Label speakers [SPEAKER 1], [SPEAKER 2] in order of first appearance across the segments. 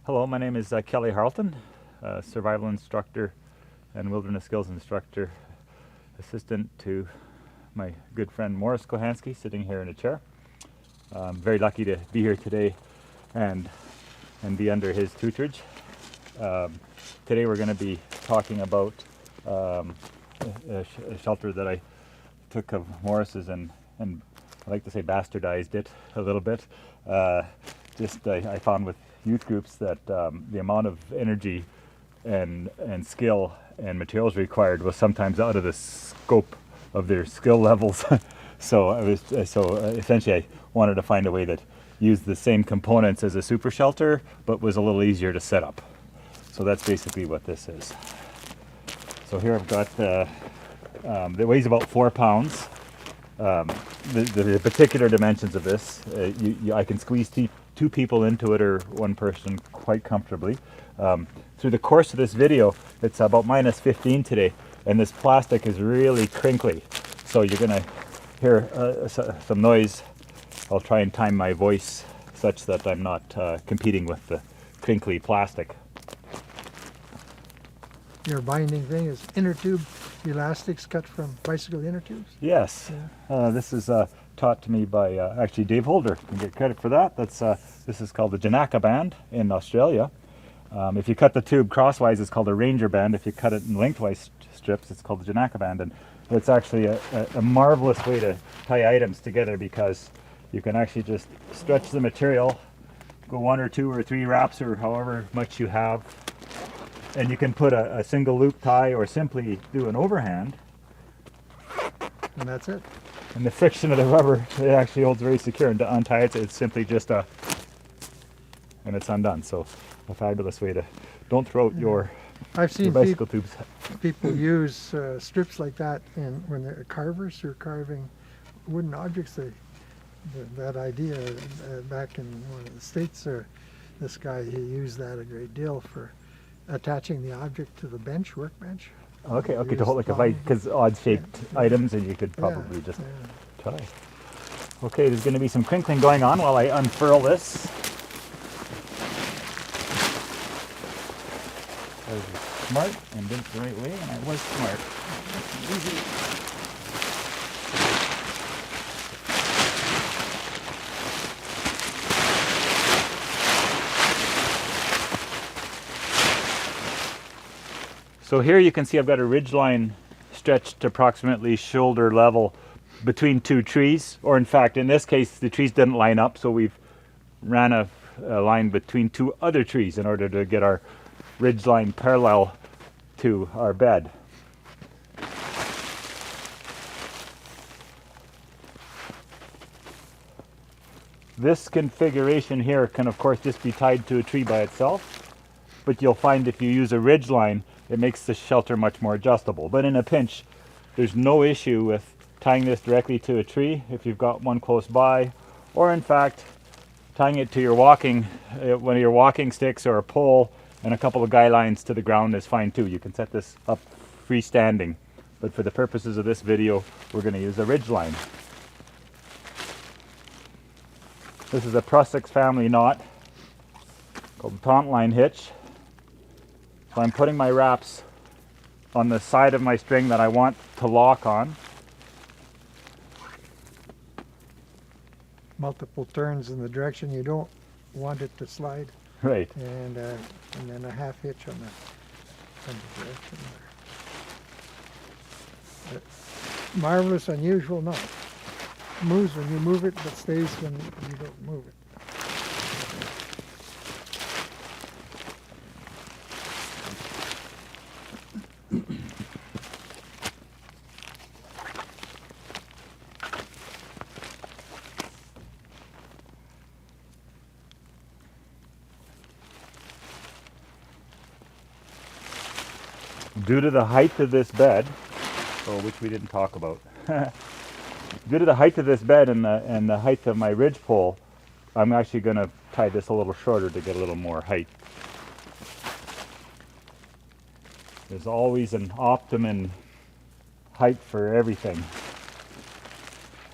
[SPEAKER 1] Hello, my name is Kelly Harlton, survival instructor and wilderness skills instructor, assistant to my good friend Morris Kochanski, sitting here in a chair. I'm very lucky to be here today and be under his tutorage. Today we're going to be talking about a shelter that I took of Morris's and I like to say bastardized it a little bit. I found with youth groups that the amount of energy and skill and materials required was sometimes out of the scope of their skill levels. So essentially I wanted to find a way that used the same components as a super shelter but was a little easier to set up. So that's basically what this is. So here I've got it weighs about 4 pounds. The particular dimensions of this, I can squeeze two people into it or one person quite comfortably. Through the course of this video, it's about minus 15 today, and this plastic is really crinkly. So you're going to hear some noise. I'll try and time my voice such that I'm not competing with the crinkly plastic.
[SPEAKER 2] Your binding thing is inner tube elastics cut from bicycle inner tubes?
[SPEAKER 1] Yes. Yeah. This is taught to me by actually Dave Holder. You can get credit for that. This is called the Janaka band in Australia. If you cut the tube crosswise, it's called a Ranger band. If you cut it in lengthwise strips, it's called the Janaka band. And it's actually a marvelous way to tie items together because you can actually just stretch the material, go 1 or 2 or 3 wraps or however much you have, and you can put a single loop tie or simply do an overhand.
[SPEAKER 2] And that's it.
[SPEAKER 1] And the friction of the rubber, it actually holds very secure, and to untie it, it's simply just and it's undone. So a fabulous way to, don't throw out your bicycle tubes.
[SPEAKER 2] People use strips like that when they're carvers who are carving wooden objects. That idea back in one of the States, this guy, he used that a great deal for attaching the object to the workbench.
[SPEAKER 1] Okay, to hold like a vice, because odd-shaped items, and you could probably just try. Okay, there's going to be some crinkling going on while I unfurl this. I was smart and did it the right way, and I was smart. Easy. So here you can see I've got a ridgeline stretched to approximately shoulder level between 2 trees, or in fact in this case the trees didn't line up, so we've ran a line between 2 other trees in order to get our ridgeline parallel to our bed. This configuration here can of course just be tied to a tree by itself, but you'll find if you use a ridgeline it makes the shelter much more adjustable. But in a pinch, there's no issue with tying this directly to a tree if you've got one close by, or in fact, tying it to your one of your walking sticks or a pole, and a couple of guy lines to the ground is fine too. You can set this up freestanding, but for the purposes of this video, we're going to use a ridgeline. This is a Prusik family knot called the taunt line hitch. So I'm putting my wraps on the side of my string that I want to lock on.
[SPEAKER 2] Multiple turns in the direction you don't want it to slide.
[SPEAKER 1] Right.
[SPEAKER 2] And then a half hitch on the direction there. Marvelous, unusual knot. Moves when you move it, but stays when you don't move it.
[SPEAKER 1] Due to the height of this bed, which we didn't talk about, due to the height of this bed and the height of my ridge pole, I'm actually going to tie this a little shorter to get a little more height. There's always an optimum height for everything.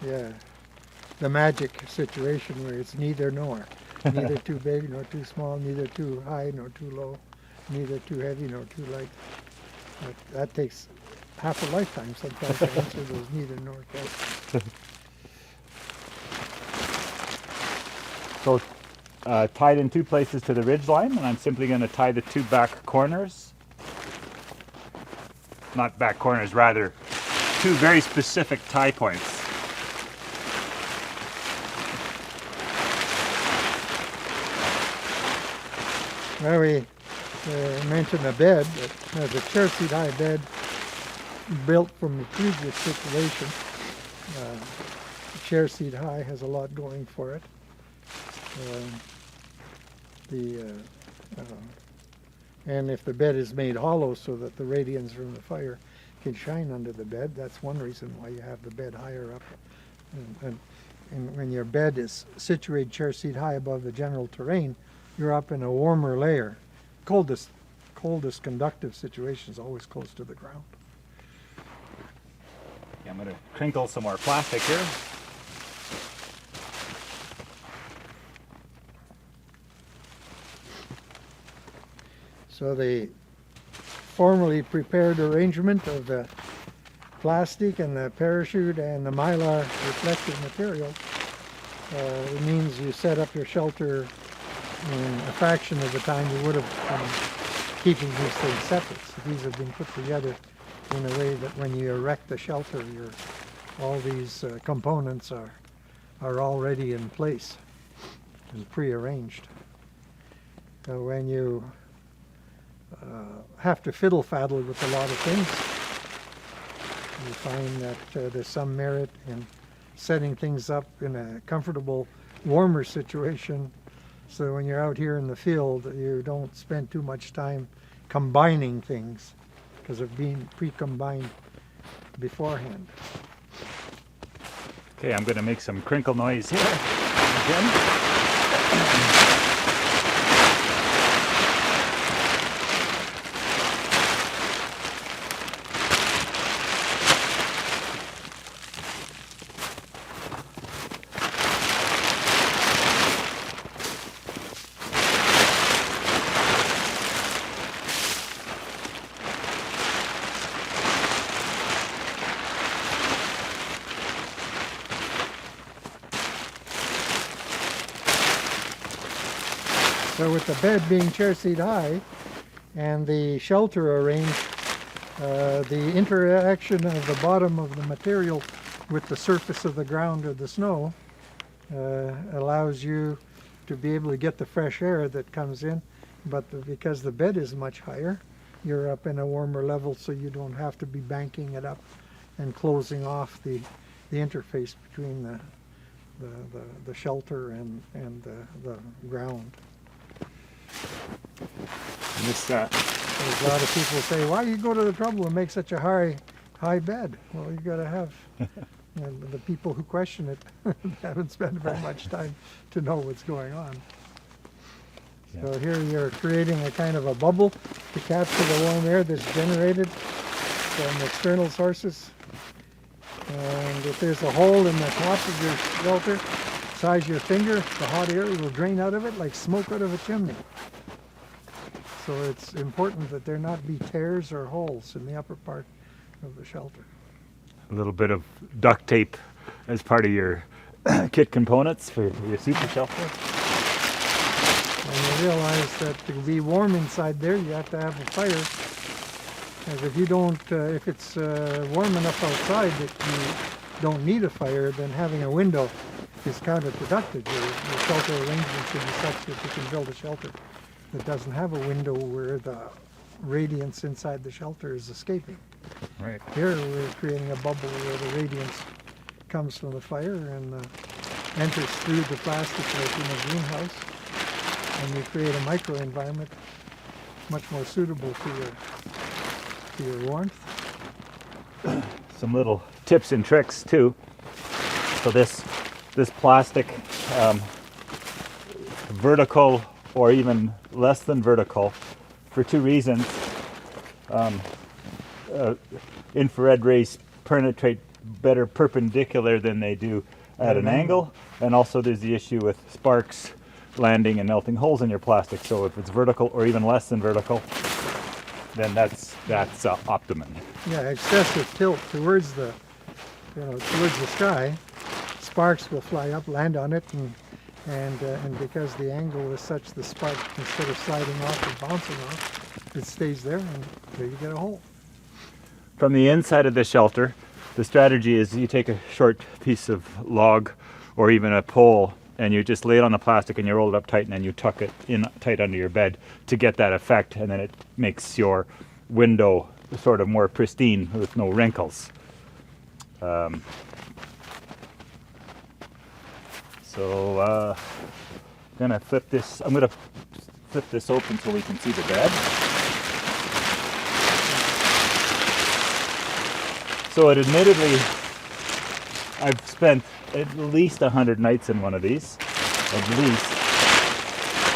[SPEAKER 2] Yeah, the magic situation where it's neither nor. Neither too big nor too small, neither too high nor too low, neither too heavy nor too light. That takes half a lifetime sometimes to answer those neither nor questions.
[SPEAKER 1] So tied in two places to the ridgeline, and I'm simply going to tie the two back corners. Not back corners, rather two very specific tie points.
[SPEAKER 2] Well, we mentioned a bed, but there's a chair seat high bed built from the previous situation. Chair seat high has a lot going for it. And if the bed is made hollow so that the radiance from the fire can shine under the bed, that's one reason why you have the bed higher up. And when your bed is situated chair seat high above the general terrain, you're up in a warmer layer. Coldest conductive situation is always close to the ground.
[SPEAKER 1] Yeah, I'm going to crinkle some more plastic here.
[SPEAKER 2] So the formally prepared arrangement of the plastic and the parachute and the mylar reflective material means you set up your shelter in a fraction of the time you would have been keeping these things separate. So these have been put together in a way that when you erect the shelter, all these components are already in place and prearranged. So when you have to fiddle-faddle with a lot of things, you find that there's some merit in setting things up in a comfortable, warmer situation, so when you're out here in the field, you don't spend too much time combining things because of being pre-combined beforehand.
[SPEAKER 1] Okay, I'm going to make some crinkle noise here again.
[SPEAKER 2] So with the bed being chair seat high and the shelter arranged, the interaction of the bottom of the material with the surface of the ground or the snow allows you to be able to get the fresh air that comes in, but because the bed is much higher, you're up in a warmer level, so you don't have to be banking it up and closing off the interface between the shelter and the ground.
[SPEAKER 1] And this,
[SPEAKER 2] There's a lot of people say, why you go to the trouble and make such a high bed? Well, you got to have the people who question it haven't spent very much time to know what's going on.
[SPEAKER 1] Yeah.
[SPEAKER 2] So here you're creating a kind of a bubble to capture the warm air that's generated from external sources. And if there's a hole in the top of your shelter, size your finger, the hot air will drain out of it like smoke out of a chimney. So it's important that there not be tears or holes in the upper part of the shelter.
[SPEAKER 1] a little bit of duct tape as part of your kit components for your super shelter.
[SPEAKER 2] And you realize that to be warm inside there, you have to have a fire. As if you don't, if it's warm enough outside that you don't need a fire, then having a window is counterproductive. Your shelter arrangement should be such that you can build a shelter that doesn't have a window where the radiance inside the shelter is escaping.
[SPEAKER 1] Right.
[SPEAKER 2] Here we're creating a bubble where the radiance comes from the fire and enters through the plastic like in a greenhouse, and you create a microenvironment much more suitable to your warmth.
[SPEAKER 1] Some little tips and tricks too. So this plastic, vertical or even less than vertical, for two reasons. Infrared rays penetrate better perpendicular than they do at an angle, and also there's the issue with sparks landing and melting holes in your plastic. So if it's vertical or even less than vertical, then that's optimum.
[SPEAKER 2] Yeah, excessive tilt towards the, towards the sky, sparks will fly up, land on it, and because the angle is such, the spark, instead of sliding off and bouncing off, it stays there, and there you get a hole.
[SPEAKER 1] From the inside of the shelter, the strategy is you take a short piece of log or even a pole and you just lay it on the plastic and you roll it up tight and then you tuck it in tight under your bed to get that effect, and then it makes your window sort of more pristine with no wrinkles. So I'm gonna flip this open so we can see the bed. So admittedly, I've spent at least 100 nights in one of these, at least,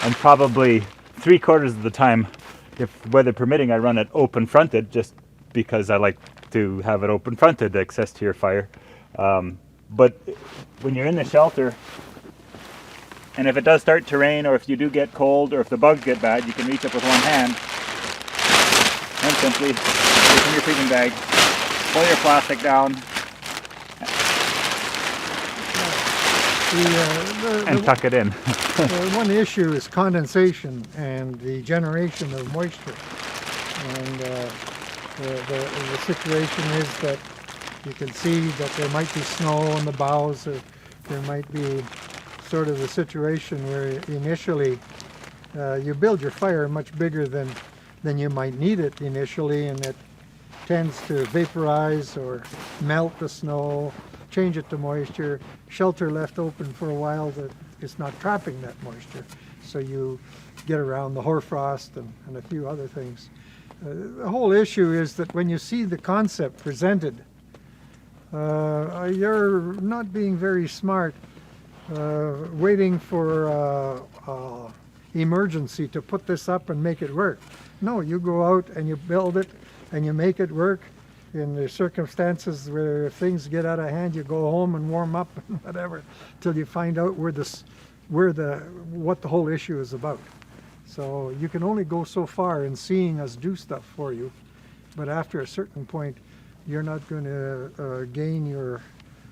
[SPEAKER 1] and probably 3/4 of the time, if weather permitting, I run it open fronted just because I like to have it open fronted, access to your fire. But when you're in the shelter, and if it does start to rain, or if you do get cold, or if the bugs get bad, you can reach up with one hand and simply open your sleeping bag, pull your plastic down, and tuck it in.
[SPEAKER 2] One issue is condensation and the generation of moisture. And the situation is that you can see that there might be snow on the boughs, or there might be sort of the situation where initially you build your fire much bigger than you might need it initially, and it tends to vaporize or melt the snow, change it to moisture. Shelter left open for a while, that it's not trapping that moisture, so you get around the hoarfrost and a few other things. The whole issue is that when you see the concept presented, you're not being very smart, waiting for emergency to put this up and make it work. No, you go out and you build it and you make it work. In the circumstances where if things get out of hand, you go home and warm up and whatever till you find out what the whole issue is about. So you can only go so far in seeing us do stuff for you, but after a certain point, you're not going to gain your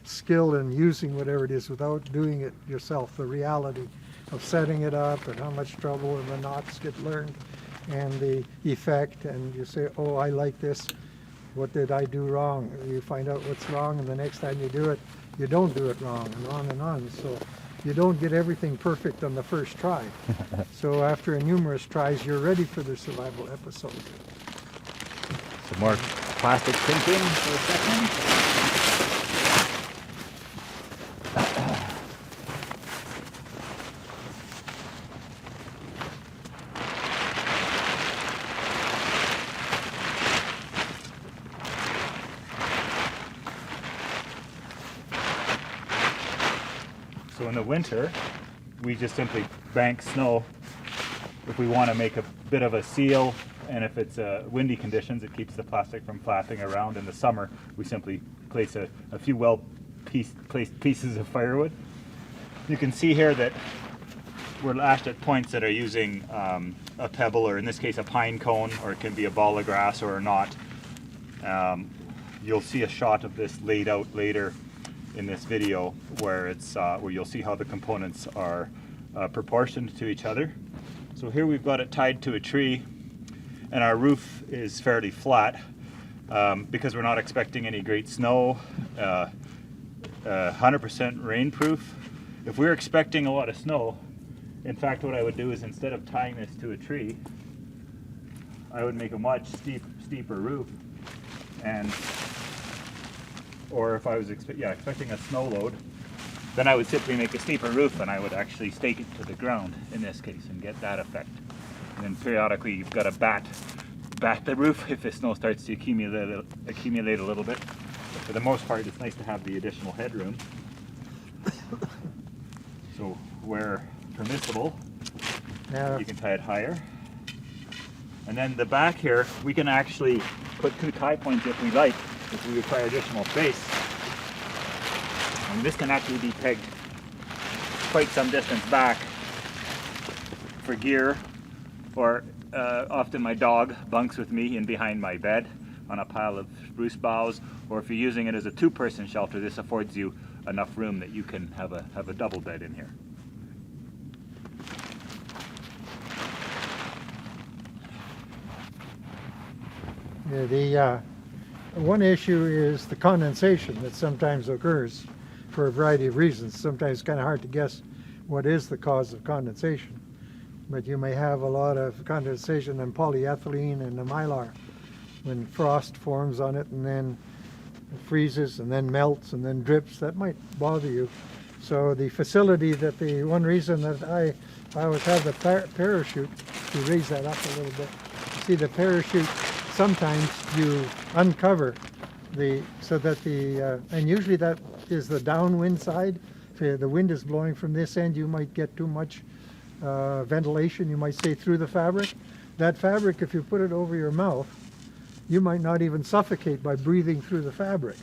[SPEAKER 2] skill in using whatever it is without doing it yourself. The reality of setting it up and how much trouble and the knots get learned and the effect, and you say, oh, I like this. What did I do wrong? You find out what's wrong, and the next time you do it, you don't do it wrong, and on and on. So you don't get everything perfect on the first try. So after numerous tries, you're ready for the survival episode.
[SPEAKER 1] Some more plastic printing for a second. So in the winter, we just simply bank snow if we want to make a bit of a seal, and if it's windy conditions, it keeps the plastic from flapping around. In the summer, we simply place a few well-placed pieces of firewood. You can see here that we're lashed at points that are using a pebble, or in this case a pine cone, or it can be a ball of grass or a knot. You'll see a shot of this laid out later in this video where you'll see how the components are proportioned to each other. So here we've got it tied to a tree, and our roof is fairly flat because we're not expecting any great snow, 100% rainproof. If we're expecting a lot of snow, in fact what I would do is, instead of tying this to a tree, I would make a much steeper roof, or if I was expecting a snow load, then I would simply make a steeper roof, and I would actually stake it to the ground in this case and get that effect. And then periodically you've got to bat the roof if the snow starts to accumulate a little bit. But for the most part, it's nice to have the additional headroom. So where permissible, you can tie it higher. And then the back here, we can actually put 2 tie points if we like, if we require additional space. And this can actually be pegged quite some distance back for gear, or often my dog bunks with me in behind my bed on a pile of spruce boughs, or if you're using it as a two-person shelter, this affords you enough room that you can have a double bed in here.
[SPEAKER 2] Yeah, the one issue is the condensation that sometimes occurs for a variety of reasons. Sometimes it's kind of hard to guess what is the cause of condensation, but you may have a lot of condensation in polyethylene and the mylar when frost forms on it and then it freezes and then melts and then drips. That might bother you. So the facility that one reason that I always have the parachute, to raise that up a little bit. You see the parachute, sometimes you uncover so that and usually that is the downwind side. If the wind is blowing from this end, you might get too much ventilation, you might say, through the fabric. That fabric, if you put it over your mouth, you might not even suffocate by breathing through the fabric.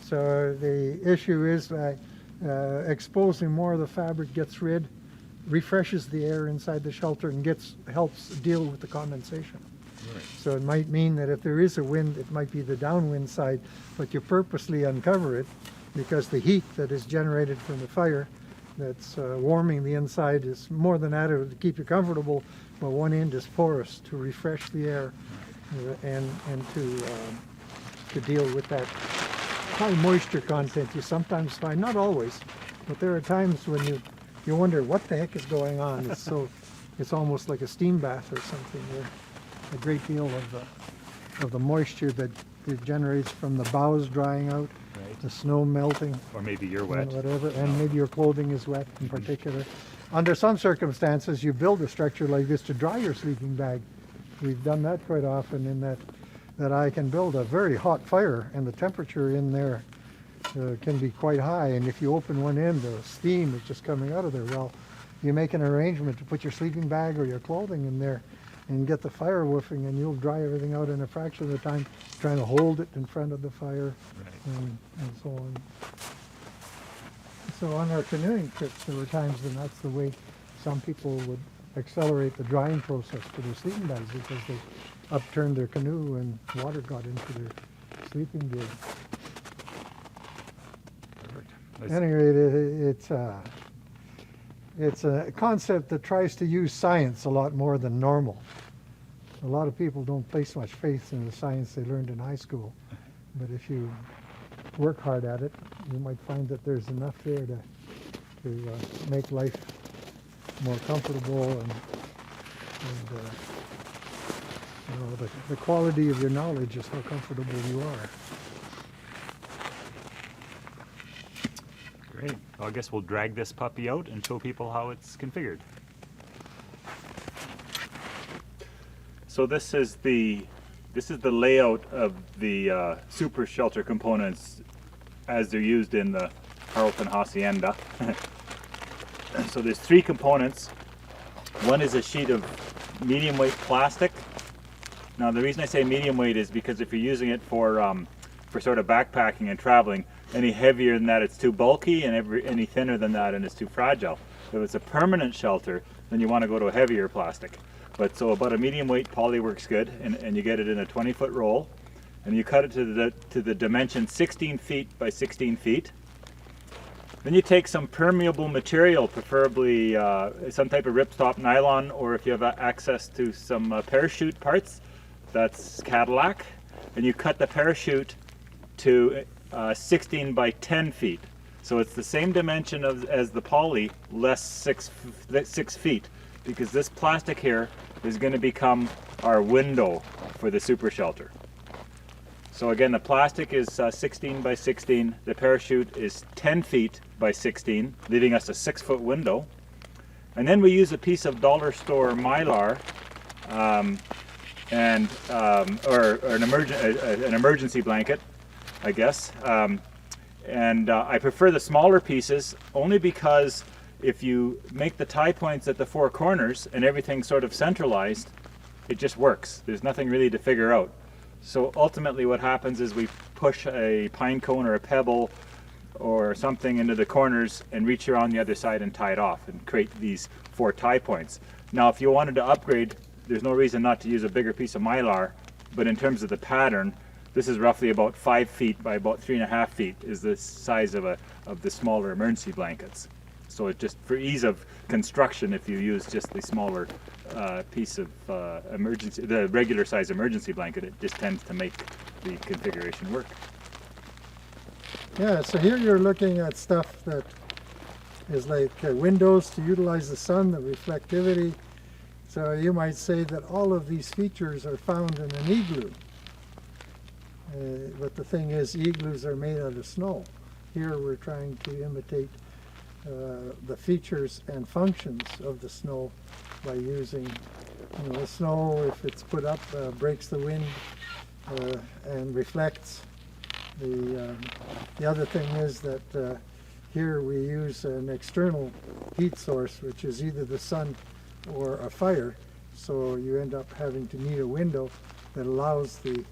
[SPEAKER 2] So the issue is that exposing more of the fabric refreshes the air inside the shelter and helps deal with the condensation. Right. So it might mean that if there is a wind, it might be the downwind side, but you purposely uncover it because the heat that is generated from the fire that's warming the inside is more than adequate to keep you comfortable, but one end is porous to refresh the air and to deal with that high moisture content you sometimes find, not always, but there are times when you wonder what the heck is going on. It's almost like a steam bath or something where a great deal of the moisture that it generates from the boughs drying out, right, the snow melting,
[SPEAKER 1] or maybe you're wet,
[SPEAKER 2] whatever, and maybe your clothing is wet in particular. Under some circumstances, you build a structure like this to dry your sleeping bag. We've done that quite often, in that I can build a very hot fire, and the temperature in there can be quite high, and if you open one end, the steam is just coming out of there. Well, you make an arrangement to put your sleeping bag or your clothing in there and get the fire woofing, and you'll dry everything out in a fraction of the time, trying to hold it in front of the fire, right, and so on. So on our canoeing trips, there were times when that's the way some people would accelerate the drying process for their sleeping bags, because they upturned their canoe and water got into their sleeping gear. Perfect. Anyway, it's a concept that tries to use science a lot more than normal. A lot of people don't place much faith in the science they learned in high school, but if you work hard at it, you might find that there's enough there to make life more comfortable, and the quality of your knowledge is how comfortable you are.
[SPEAKER 1] Great. Well, I guess we'll drag this puppy out and show people how it's configured. So this is the layout of the super shelter components as they're used in the Harlton Hacienda. So there's three components. One is a sheet of medium weight plastic. Now the reason I say medium weight is because if you're using it for sort of backpacking and traveling, any heavier than that it's too bulky, and any thinner than that and it's too fragile. If it's a permanent shelter, then you want to go to a heavier plastic. But so about a medium weight poly works good, and you get it in a 20-foot roll, and you cut it to the dimension 16 feet by 16 feet. Then you take some permeable material, preferably some type of ripstop nylon, or if you have access to some parachute parts, that's Cadillac, and you cut the parachute to 16 by 10 feet. So it's the same dimension as the poly, less 6 feet, because this plastic here is going to become our window for the super shelter. So again, the plastic is 16 by 16, the parachute is 10 feet by 16, leaving us a 6-foot window. And then we use a piece of dollar store mylar, or an emergency blanket, I guess. I prefer the smaller pieces only because if you make the tie points at the four corners and everything's sort of centralized, it just works. There's nothing really to figure out. So ultimately what happens is we push a pine cone or a pebble or something into the corners and reach around the other side and tie it off and create these 4 tie points. Now if you wanted to upgrade, there's no reason not to use a bigger piece of Mylar, but in terms of the pattern, this is roughly about 5 feet by about 3.5 feet is the size of the smaller emergency blankets. So it just, for ease of construction, if you use just the smaller piece of the regular size emergency blanket, it just tends to make the configuration work.
[SPEAKER 2] Yeah, so here you're looking at stuff that is like windows to utilize the sun, the reflectivity. So you might say that all of these features are found in an igloo. But the thing is, igloos are made out of snow. Here we're trying to imitate the features and functions of the snow by using, the snow, if it's put up, breaks the wind and reflects. The other thing is that here we use an external heat source, which is either the sun or a fire. So you end up having to need a window that allows the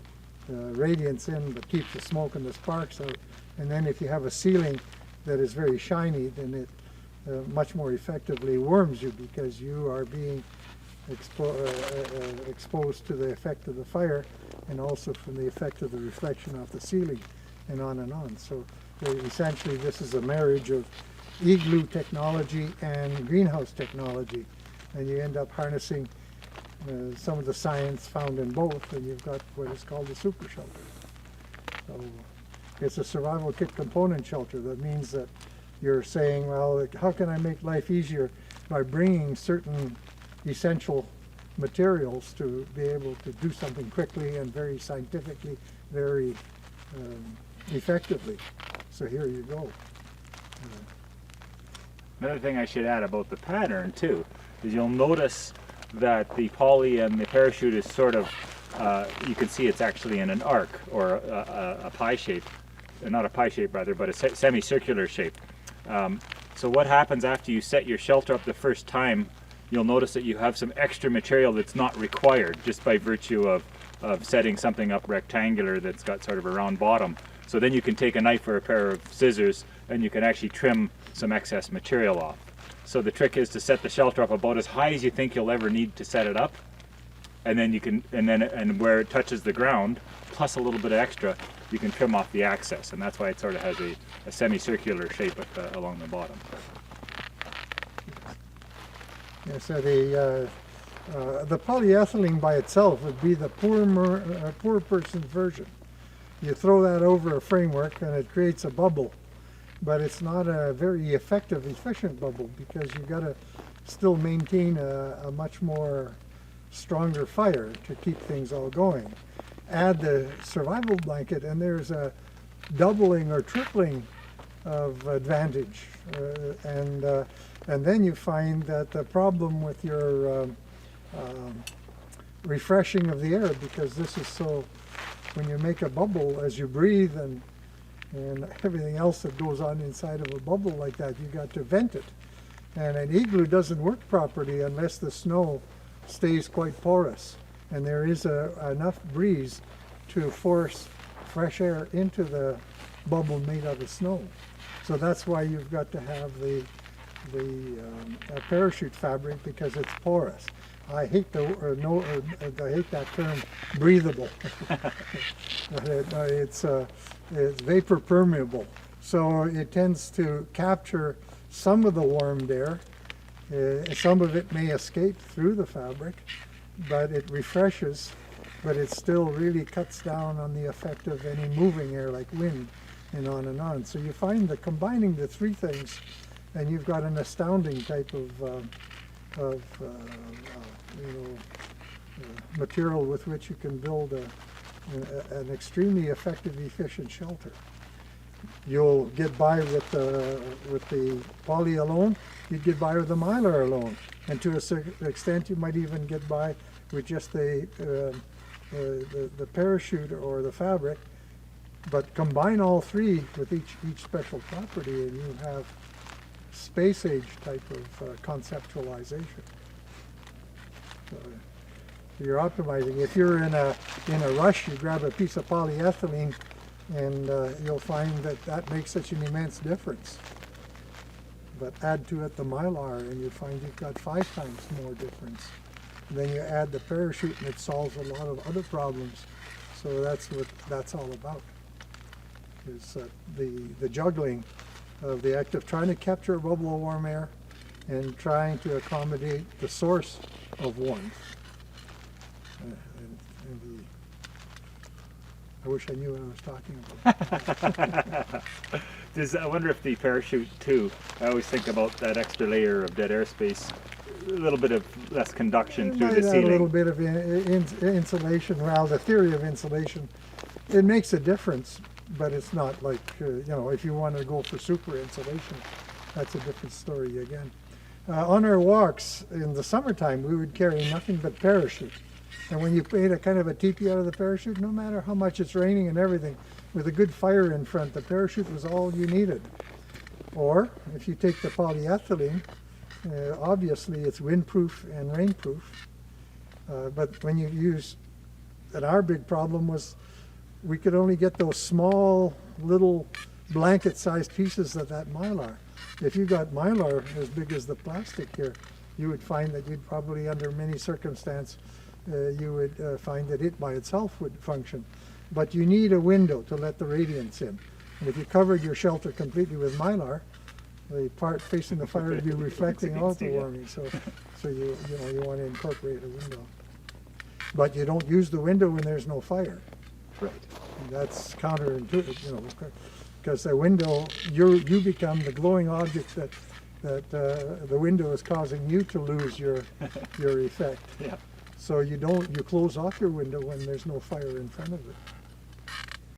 [SPEAKER 2] radiance in but keeps the smoke and the sparks out. And then if you have a ceiling that is very shiny, then it much more effectively warms you because you are being exposed to the effect of the fire and also from the effect of the reflection off the ceiling, and on and on. So essentially this is a marriage of igloo technology and greenhouse technology, and you end up harnessing some of the science found in both, and you've got what is called a super shelter. So it's a survival kit component shelter. That means that you're saying, well, how can I make life easier by bringing certain essential materials to be able to do something quickly and very scientifically, very effectively. So here you go.
[SPEAKER 1] Another thing I should add about the pattern too is you'll notice that the poly and the parachute is sort of, you can see it's actually in an arc or a pie shape, not a pie shape rather, but a semicircular shape. So what happens after you set your shelter up the first time, you'll notice that you have some extra material that's not required just by virtue of setting something up rectangular that's got sort of a round bottom. So then you can take a knife or a pair of scissors and you can actually trim some excess material off. So the trick is to set the shelter up about as high as you think you'll ever need to set it up, and then you can, and where it touches the ground, plus a little bit of extra, you can trim off the access, and that's why it sort of has a semicircular shape along the bottom.
[SPEAKER 2] Yeah, so the polyethylene by itself would be the poor person's version. You throw that over a framework and it creates a bubble, but it's not a very effective, efficient bubble because you've got to still maintain a much more stronger fire to keep things all going. Add the survival blanket and there's a doubling or tripling of advantage, and then you find that the problem with your refreshing of the air, because this is so, when you make a bubble as you breathe and everything else that goes on inside of a bubble like that, you got to vent it. And an igloo doesn't work properly unless the snow stays quite porous and there is enough breeze to force fresh air into the bubble made out of snow. So that's why you've got to have the parachute fabric, because it's porous. I hate I hate that term, breathable. But it's vapor permeable, so it tends to capture some of the warmed air. Some of it may escape through the fabric, but it refreshes, but it still really cuts down on the effect of any moving air like wind, and on and on. So you find that combining the three things, and you've got an astounding type of material with which you can build an extremely effective, efficient shelter. You'll get by with the poly alone. You'd get by with the mylar alone, and to a certain extent, you might even get by with just the parachute or the fabric. But combine all three with each special property, and you have space age type of conceptualization. So you're optimizing. If you're in a rush, you grab a piece of polyethylene, and you'll find that makes such an immense difference. but add to it the Mylar and you find you've got 5 times more difference. And then you add the parachute and it solves a lot of other problems. So that's what that's all about, is the juggling of the act of trying to capture a bubble of warm air and trying to accommodate the source of warmth. I wish I knew what I was talking about.
[SPEAKER 1] I wonder if the parachute too, I always think about that extra layer of dead airspace, a little bit of less conduction through the ceiling.
[SPEAKER 2] A little bit of insulation. Well, the theory of insulation, it makes a difference, but it's not like, you know, if you want to go for super insulation, that's a different story again. On our walks in the summertime, we would carry nothing but parachute. And when you made a kind of a teepee out of the parachute, no matter how much it's raining and everything, with a good fire in front, the parachute was all you needed. Or if you take the polyethylene, obviously it's windproof and rainproof. But when you use, and our big problem was we could only get those small little blanket-sized pieces of that Mylar. If you got Mylar as big as the plastic here, you would find that you'd probably, under many circumstances, you would find that it by itself would function. But you need a window to let the radiance in. And if you covered your shelter completely with Mylar, the part facing the fire would be reflecting out the warming. So you want to incorporate a window. But you don't use the window when there's no fire.
[SPEAKER 1] Right.
[SPEAKER 2] And that's counterintuitive, you know, because the window, you become the glowing object that the window is causing you to lose your effect.
[SPEAKER 1] Yeah.
[SPEAKER 2] So you close off your window when there's no fire in front of it.